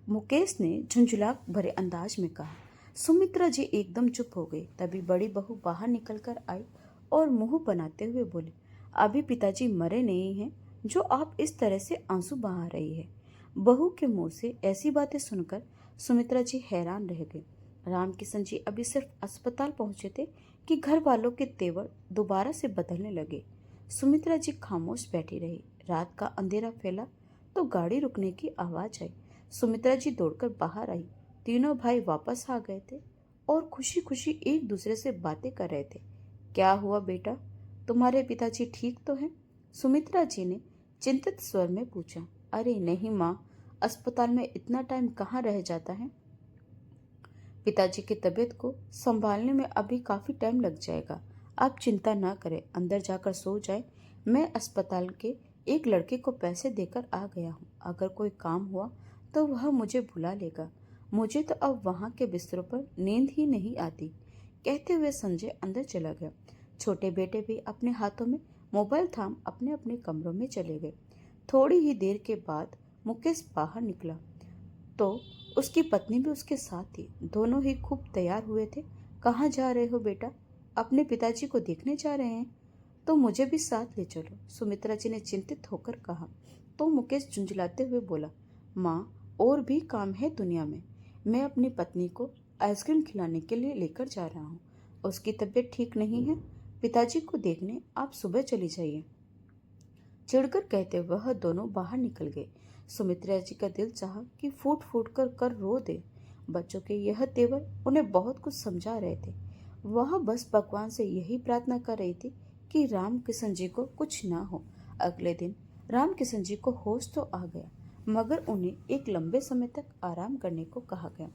मुकेश ने झुंझुला भरे अंदाज में कहा। सुमित्रा जी एकदम चुप हो गई। तभी बड़ी बहू बाहर निकल कर आई और मुंह बनाते हुए बोली, अभी पिताजी मरे नहीं हैं जो आप इस तरह से आंसू बहा रही है। बहू के मुंह से ऐसी बातें सुनकर सुमित्रा जी हैरान रह गई। रामकिशन जी अभी सिर्फ अस्पताल पहुंचे थे कि घर वालों के तेवर दोबारा से बदलने लगे। सुमित्रा जी खामोश बैठी रही। रात का अंधेरा फैला तो गाड़ी रुकने की आवाज आई। सुमित्रा जी दौड़कर बाहर आई। तीनों भाई वापस आ गए थे और खुशी खुशी एक दूसरे से बातें कर रहे थे। क्या हुआ बेटा, तुम्हारे पिताजी ठीक तो हैं? सुमित्रा जी ने चिंतित स्वर में पूछा। अरे नहीं माँ, अस्पताल में इतना टाइम कहाँ रह जाता है। पिताजी की तबीयत को संभालने में अभी काफी टाइम लग जाएगा। आप चिंता ना करें, अंदर जाकर सो जाए। मैं अस्पताल के एक लड़के को पैसे देकर आ गया हूँ। अगर कोई काम हुआ तो वह मुझे बुला लेगा। मुझे तो अब वहाँ के बिस्तरों पर नींद ही नहीं आती। कहते हुए संजय अंदर चला गया। छोटे बेटे भी अपने हाथों में मोबाइल थाम अपने अपने कमरों में चले गए। थोड़ी ही देर के बाद मुकेश बाहर निकला तो उसकी पत्नी भी उसके साथ थी। दोनों ही खूब तैयार हुए थे। कहाँ जा रहे हो बेटा? अपने पिताजी को देखने जा रहे हैं, तो मुझे भी साथ ले चलो, सुमित्रा जी ने चिंतित होकर कहा। तो मुकेश झुंझलाते हुए बोला, माँ और भी काम है दुनिया में। मैं अपनी पत्नी को आइसक्रीम खिलाने के लिए लेकर जा रहा हूँ। उसकी तबीयत ठीक नहीं है। पिताजी को देखने आप सुबह चली जाइए। चिढ़कर कहते वह दोनों बाहर निकल गए। सुमित्रा जी का दिल चाहा कि फूट फूट कर रो दे। बच्चों के यह तेवर उन्हें बहुत कुछ समझा रहे थे। वह बस भगवान से यही प्रार्थना कर रही थी कि रामकिशन जी को कुछ ना हो। अगले दिन रामकिशन जी को होश तो आ गया, मगर उन्हें एक लंबे समय तक आराम करने को कहा गया।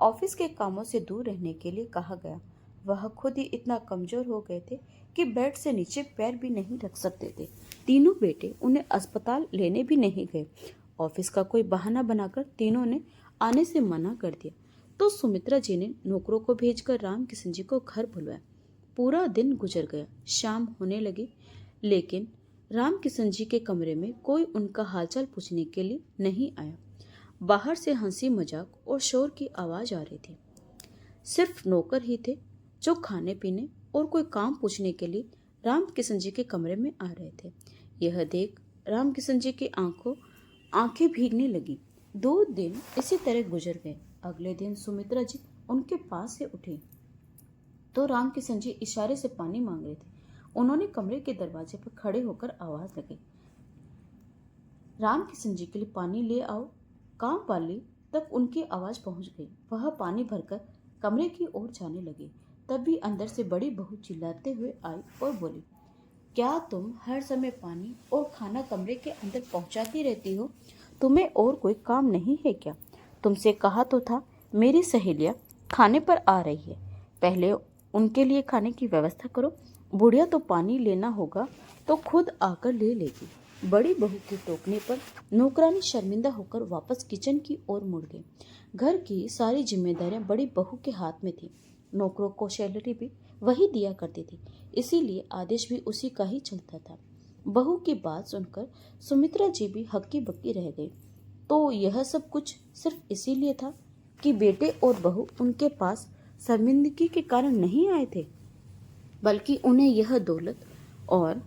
ऑफिस के कामों से दूर रहने के लिए कहा गया। वह खुद ही इतना कमजोर हो गए थे कि बेड से नीचे पैर भी नहीं रख सकते थे। तीनों बेटे उन्हें अस्पताल लेने भी नहीं गए। ऑफिस का कोई बहाना बनाकर तीनों ने आने से मना कर दिया। तो सुमित्रा जी ने नौकरों को भेजकर रामकिशन जी को घर बुलवाया। पूरा दिन गुजर गया। शाम होने लगी, लेकिन रामकिशन जी के कमरे में कोई उनका हालचाल पूछने के लिए नहीं आया। बाहर से हंसी मजाक और शोर की आवाज आ रही थी। सिर्फ नौकर ही थे जो खाने पीने और कोई काम पूछने के लिए राम किशन जी के कमरे में आ रहे थे। यह देख राम किशन जी की आंखें भीगने लगी। 2 दिन इसी तरह गुजर गए। अगले दिन सुमित्रा जी उनके पास से उठी तो राम किशन जी इशारे से पानी मांग रहे थे। उन्होंने कमरे के दरवाजे पर खड़े होकर आवाज लगाई, राम किशन जी के लिए पानी ले आओ। काम वाली तक उनकी आवाज पहुंच गई। वह पानी भरकर कमरे की ओर जाने लगे। तभी अंदर से बड़ी बहू चिल्लाते हुए आई और बोली, क्या तुम हर समय पानी और खाना कमरे के अंदर पहुंचाती रहती हो? तुम्हें और कोई काम नहीं है क्या? तुमसे कहा तो था मेरी सहेलियां खाने पर आ रही है, पहले उनके लिए खाने की व्यवस्था करो। बुढ़िया तो पानी लेना होगा तो खुद आकर ले लेगी। बड़ी बहू के टोकने पर नौकरानी शर्मिंदा होकर वापस किचन की ओर मुड़ गई। घर की सारी जिम्मेदारियां बड़ी बहू के हाथ में थी। नौकरों को सैलरी भी वही दिया करती थी, इसीलिए आदेश भी उसी का ही चलता था। बहू की बात सुनकर सुमित्रा जी भी हक्की बक्की रह गई। तो यह सब कुछ सिर्फ इसीलिए था कि बेटे और बहू उनके पास शर्मिंदगी के कारण नहीं आए थे, बल्कि उन्हें यह दौलत और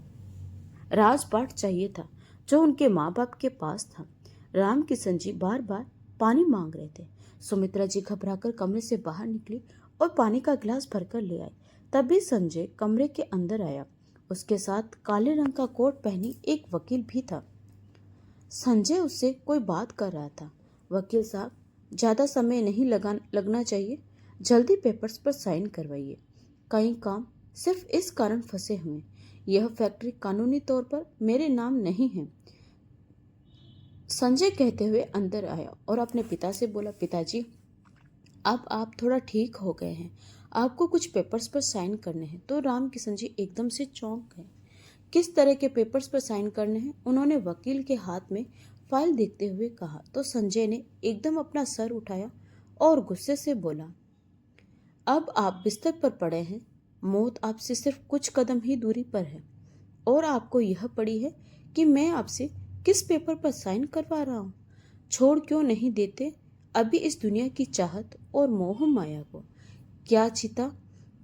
राजपाट चाहिए था जो उनके माँ बाप के पास था। राम किशन जी बार बार पानी मांग रहे थे। सुमित्रा जी घबराकर कमरे से बाहर निकली और पानी का गिलास भरकर ले आई। तभी संजय कमरे के अंदर आया। उसके साथ काले रंग का कोट पहनी एक वकील भी था। संजय उससे कोई बात कर रहा था। वकील साहब, ज्यादा समय नहीं लगना चाहिए, जल्दी पेपर्स पर साइन करवाइए। कई काम सिर्फ इस कारण फंसे हुए। यह फैक्ट्री कानूनी तौर पर मेरे नाम नहीं है। संजय कहते हुए अंदर आया और अपने पिता से बोला, पिताजी, अब आप थोड़ा ठीक हो गए हैं, आपको कुछ पेपर्स पर साइन करने हैं। तो राम किशन जी एकदम से चौंक गए। किस तरह के पेपर्स पर साइन करने हैं? उन्होंने वकील के हाथ में फाइल देखते हुए कहा। तो संजय ने एकदम अपना सर उठाया और गुस्से से बोला, अब आप बिस्तर पर पड़े हैं, मौत आपसे सिर्फ कुछ कदम ही दूरी पर है और आपको यह पड़ी है कि मैं आपसे किस पेपर पर साइन करवा रहा हूँ। छोड़ क्यों नहीं देते अभी इस दुनिया की चाहत और मोह माया को? क्या चिता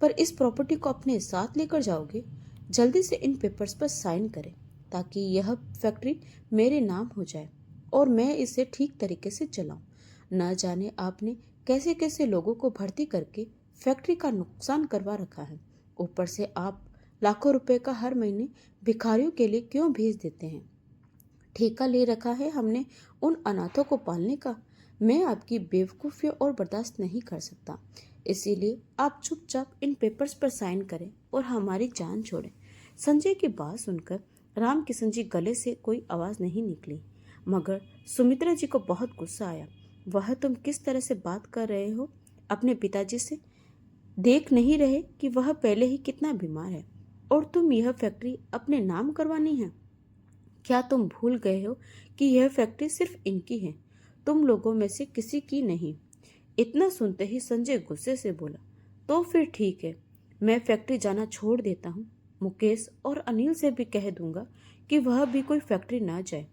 पर इस प्रॉपर्टी को अपने साथ लेकर जाओगे? जल्दी से इन पेपर्स पर साइन करें ताकि यह फैक्ट्री मेरे नाम हो जाए और मैं इसे ठीक तरीके से चलाऊं। न जाने आपने कैसे कैसे लोगों को भर्ती करके फैक्ट्री का नुकसान करवा रखा है। ऊपर से आप लाखों रुपए का हर महीने भिखारियों के लिए क्यों भेज देते हैं? ठेका ले रखा है हमने उन अनाथों को पालने का। मैं आपकी बेवकूफ़ी और बर्दाश्त नहीं कर सकता, इसीलिए आप चुपचाप इन पेपर्स पर साइन करें और हमारी जान छोड़ें। संजय की बात सुनकर राम किशन जी गले से कोई आवाज़ नहीं निकली, मगर सुमित्रा जी को बहुत गुस्सा आया। वह तुम किस तरह से बात कर रहे हो अपने पिताजी से? देख नहीं रहे कि वह पहले ही कितना बीमार है और तुम यह फैक्ट्री अपने नाम करवानी है? क्या तुम भूल गए हो कि यह फैक्ट्री सिर्फ इनकी है, तुम लोगों में से किसी की नहीं? इतना सुनते ही संजय गुस्से से बोला, तो फिर ठीक है, मैं फैक्ट्री जाना छोड़ देता हूँ। मुकेश और अनिल से भी कह दूंगा कि वह भी कोई फैक्ट्री ना जाए।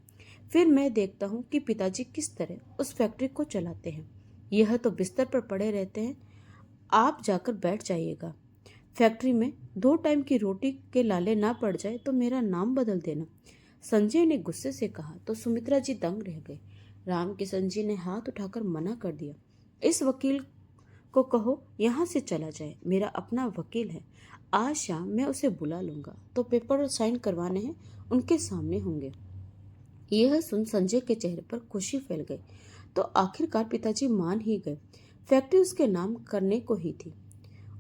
फिर मैं देखता हूँ कि पिताजी किस तरह उस फैक्ट्री को चलाते हैं। यह तो बिस्तर पर पड़े रहते हैं, आप जाकर बैठ जाइएगा। फैक्ट्री में 2 टाइम की रोटी के लाले ना पड़ जाए तो मेरा नाम बदल देना। संजय ने गुस्से से कहा तो सुमित्रा जी दंग रह गए। राम किशन जी ने हाथ उठाकर मना कर दिया, इस वकील को कहो यहाँ से चला जाए, मेरा अपना वकील है। आज शाम मैं उसे बुला लूंगा तो पेपर साइन करवाने हैं उनके सामने होंगे। यह सुन संजय के चेहरे पर खुशी फैल गई। तो आखिरकार पिताजी मान ही गए। फैक्ट्री उसके नाम करने को ही थी,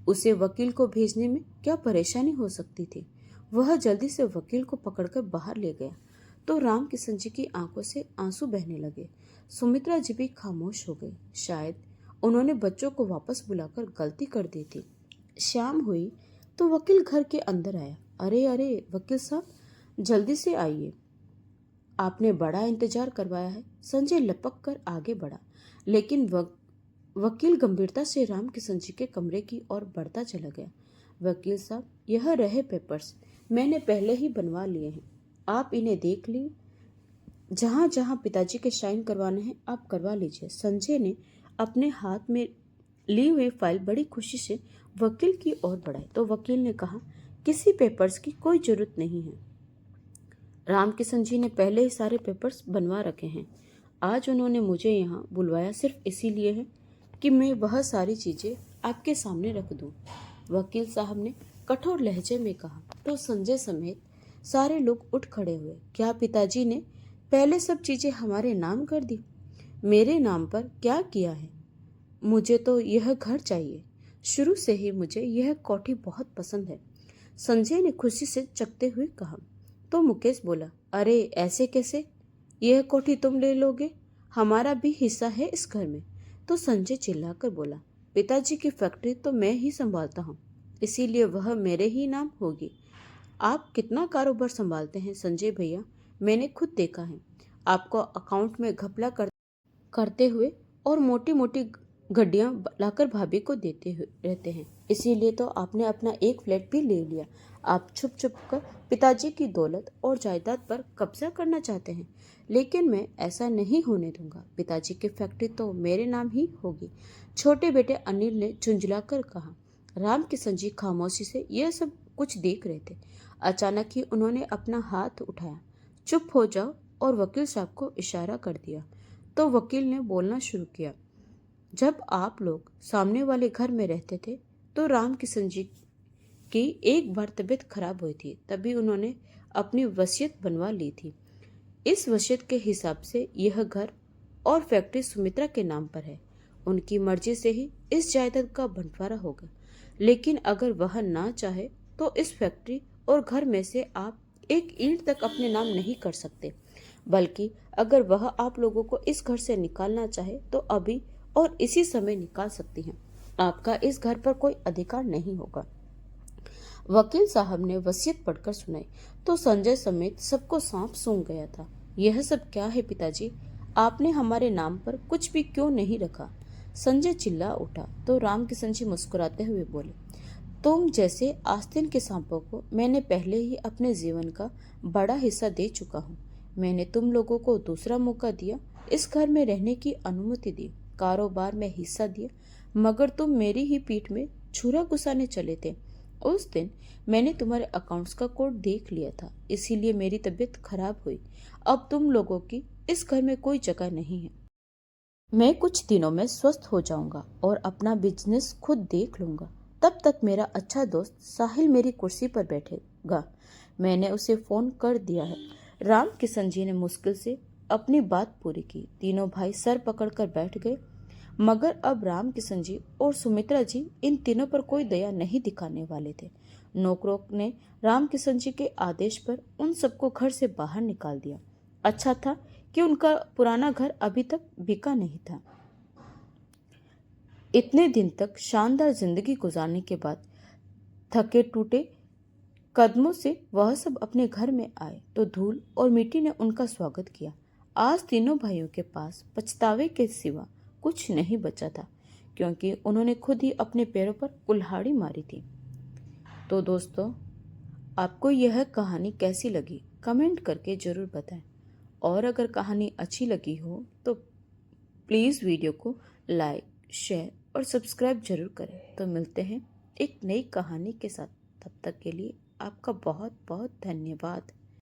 उसे वकील को भेजने में क्या परेशानी हो सकती थी। वह जल्दी से वकील को पकड़कर बाहर ले गया तो राम किशन जी की आंखों से आंसू बहने लगे। सुमित्रा जी भी खामोश हो गई। शायद उन्होंने बच्चों को वापस बुलाकर गलती कर दी थी। शाम हुई तो वकील घर के अंदर आया। अरे अरे वकील साहब, जल्दी से आइए, आपने बड़ा इंतजार करवाया है। संजय लपक कर आगे बढ़ा, लेकिन वकील गंभीरता से राम किशन जी के कमरे की ओर बढ़ता चला गया। वकील साहब, यह रहे पेपर्स, मैंने पहले ही बनवा लिए हैं, आप इन्हें देख ली। जहाँ जहाँ पिताजी के साइन करवाने हैं आप करवा लीजिए। संजय ने अपने हाथ में ली हुई फाइल बड़ी खुशी से वकील की ओर बढ़ाए तो वकील ने कहा, किसी पेपर्स की कोई जरूरत नहीं है। रामकिशन जी ने पहले ही सारे पेपर्स बनवा रखे हैं। आज उन्होंने मुझे यहाँ बुलवाया सिर्फ इसीलिए है कि मैं वह सारी चीजें आपके सामने रख दूं। वकील साहब ने कठोर लहजे में कहा। तो संजय समेत सारे लोग उठ खड़े हुए। क्या पिताजी ने पहले सब चीजें हमारे नाम कर दी? मेरे नाम पर क्या किया है? मुझे तो यह घर चाहिए। शुरू से ही मुझे यह कोठी बहुत पसंद है, संजय ने खुशी से चकते हुए कहा। तो मुकेश बोला, अरे ऐसे कैसे? यह कोठी तुम ले लोगे? हमारा भी हिस्सा है इस घर में। तो संजय चिल्लाकर बोला, पिताजी की फैक्ट्री तो मैं ही संभालता हूँ, इसीलिए वह मेरे ही नाम होगी। आप कितना कारोबार संभालते हैं संजय भैया? मैंने खुद देखा है आपको अकाउंट में घपला करते हुए, और मोटी मोटी गड्डियां लाकर भाभी को देते हुए रहते हैं। इसीलिए तो आपने अपना एक फ्लैट भी ले लिया। आप छुप छुप कर पिताजी की दौलत और जायदाद पर कब्जा करना चाहते हैं, लेकिन मैं ऐसा नहीं होने दूंगा। पिताजी की फैक्ट्री तो मेरे नाम ही होगी, छोटे बेटे अनिल ने झुंझलाकर कहा। रामकिशन जी खामोशी से यह सब कुछ देख रहे थे। अचानक ही उन्होंने अपना हाथ उठाया। चुप हो जाओ, और वकील साहब को इशारा कर दिया। तो वकील ने बोलना शुरू किया। जब आप लोग सामने वाले घर में रहते थे तो रामकिशन जी की एक बार तबीयत खराब हुई थी, तभी उन्होंने अपनी वसीयत बनवा ली थी। इस वसीयत के हिसाब से यह घर और फैक्ट्री सुमित्रा के नाम पर है। उनकी मर्जी से ही इस जायदाद का बंटवारा होगा, लेकिन अगर वह ना चाहे तो इस फैक्ट्री और घर में से आप एक ईंट तक अपने नाम नहीं कर सकते। बल्कि अगर वह आप लोगों को इस घर से निकालना चाहे तो अभी और इसी समय निकाल सकती हैं। आपका इस घर पर कोई अधिकार नहीं होगा। वकील साहब ने वसीयत पढ़कर सुनाई तो संजय समेत सबको सांप सूंघ गया था। यह सब क्या है पिताजी? आपने हमारे नाम पर कुछ भी क्यों नहीं रखा? संजय चिल्ला उठा तो रामकिशन जी मुस्कुराते हुए बोले, तुम जैसे आस्तीन के सांपों को मैंने पहले ही अपने जीवन का बड़ा हिस्सा दे चुका हूँ। मैंने तुम लोगों को दूसरा मौका दिया, इस घर में रहने की अनुमति दी, कारोबार में हिस्सा दिया, मगर तुम मेरी ही पीठ में छुरा घुसाने चले थे। उस दिन मैंने तुम्हारे अकाउंट्स का कोड देख लिया था, इसीलिए मेरी तबीयत खराब हुई। अब तुम लोगों की इस घर में कोई जगह नहीं है। मैं कुछ दिनों में स्वस्थ हो जाऊंगा और अपना बिजनेस खुद देख लूंगा। तब तक मेरा अच्छा दोस्त साहिल मेरी कुर्सी पर बैठेगा। मैंने उसे फोन कर दिया है। रामकिशन जी ने मुश्किल से अपनी बात पूरी की। तीनों भाई सर पकड़कर बैठ गए, मगर अब रामकिशन जी और सुमित्रा जी इन तीनों पर कोई दया नहीं दिखाने वाले थे। नौकरों ने रामकिशन जी के आदेश पर उन सबको घर से बाहर निकाल दिया। अच्छा था कि उनका पुराना घर अभी तक बिका नहीं था। इतने दिन तक शानदार जिंदगी गुजारने के बाद थके टूटे कदमों से वह सब अपने घर में आए तो धूल और मिट्टी ने उनका स्वागत किया। आज तीनों भाइयों के पास पछतावे के सिवा कुछ नहीं बचा था, क्योंकि उन्होंने खुद ही अपने पैरों पर कुल्हाड़ी मारी थी। तो दोस्तों, आपको यह कहानी कैसी लगी कमेंट करके जरूर बताएं, और अगर कहानी अच्छी लगी हो तो प्लीज़ वीडियो को लाइक, शेयर और सब्सक्राइब जरूर करें। तो मिलते हैं एक नई कहानी के साथ। तब तक के लिए आपका बहुत बहुत धन्यवाद।